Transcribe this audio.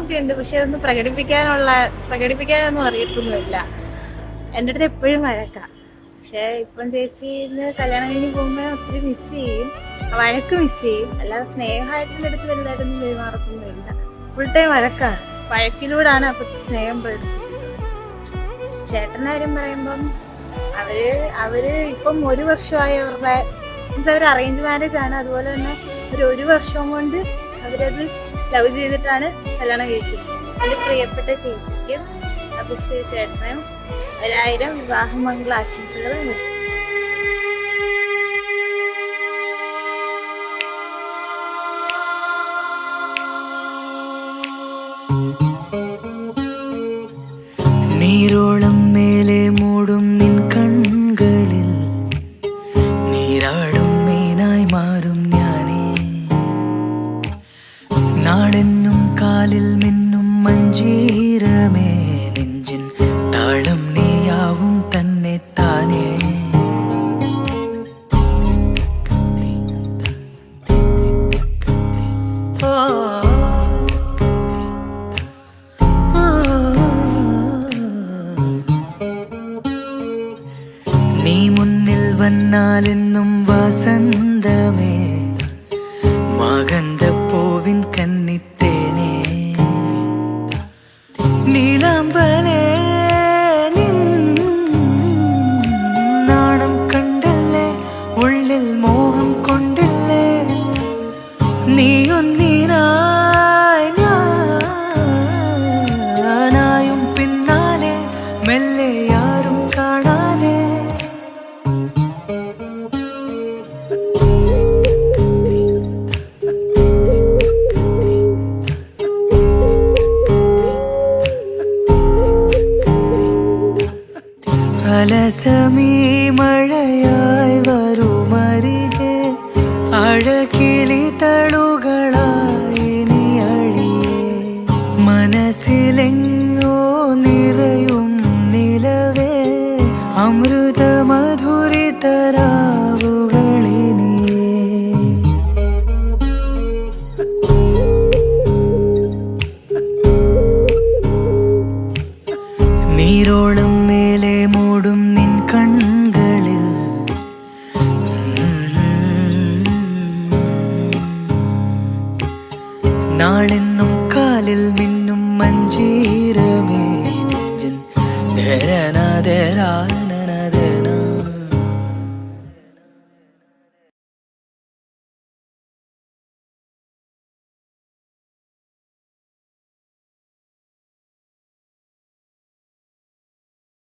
സ്നേഹമൊക്കെ ഉണ്ട്, പക്ഷെ അതൊന്നും പ്രകടിപ്പിക്കാനൊന്നും അറിയത്തൊന്നുമില്ല. എൻ്റെ അടുത്ത് എപ്പോഴും വഴക്കാം. പക്ഷെ ഇപ്പം ചേച്ചിന്ന് കല്യാണം കഴിഞ്ഞ് പോകുമ്പോൾ ഒത്തിരി മിസ് ചെയ്യും, വഴക്ക് മിസ് ചെയ്യും. അല്ലാതെ സ്നേഹമായിട്ട് എൻ്റെ അടുത്ത് വലുതായിട്ടൊന്നും പെരുമാറത്തൊന്നുമില്ല. Full time വഴക്കാണ്. വഴക്കിലൂടെയാണ് അപ്പം സ്നേഹം പ്രകടിപ്പിക്കുന്നത്. ചേട്ടൻ്റെ കാര്യം പറയുമ്പം അവര് ഇപ്പം 1 വർഷമായി അവരുടെ അവർ അറേഞ്ച് മാരേജ് ആണ്. അതുപോലെ തന്നെ ഒരു വർഷം കൊണ്ട് അവരത് ലവ് ചെയ്തിട്ടാണ് കല്യാണം കഴിക്കുന്നത്. എൻ്റെ പ്രിയപ്പെട്ട ചേച്ചിക്കും അഭിഷേക് ചേട്ടനും 1000 വിവാഹമംഗള ആശംസകൾ. നീരോളം മേലെ മൂടും നിൻ കൺകളിൽ നീരാടും മീനായി മാറും ഞാനേ. നാളെന്നും കാലിൽ മിന്നും മഞ്ചീരമേ, നെഞ്ചിൻ താളം നീയാവും തന്നെ താനേ. നീ മുന്നിൽ വന്നാലെന്നും വസന്തമേ, മകന്തപ്പൂവിൻ കന്നിത്തേനേ. നീലാമ്പലേ നിൻ നാണം കണ്ടല്ലേ, ഉള്ളിൽ മോഹം കൊണ്ടല്ലേ. നീയൊന്നിനായി ഞാനായും പിന്നാലെ, മെല്ലെ ആരും കാണാതെ. അലസമീ മഴയായി വരുമരികെ, അഴകിളി തളുകളായി നീ അഴിയേ. മനസ്സിലെങ്ങോ നിറയും നിലവേ, അമൃത മധുരിതരാവുകളിനിയേ. നീരോളം മേലെ മൂടും നിൻ കൺകളിൽ നാളെന്നും കാലിൽ മിന്നും മഞ്ചീരമേ, നെഞ്ചിൻ ധരന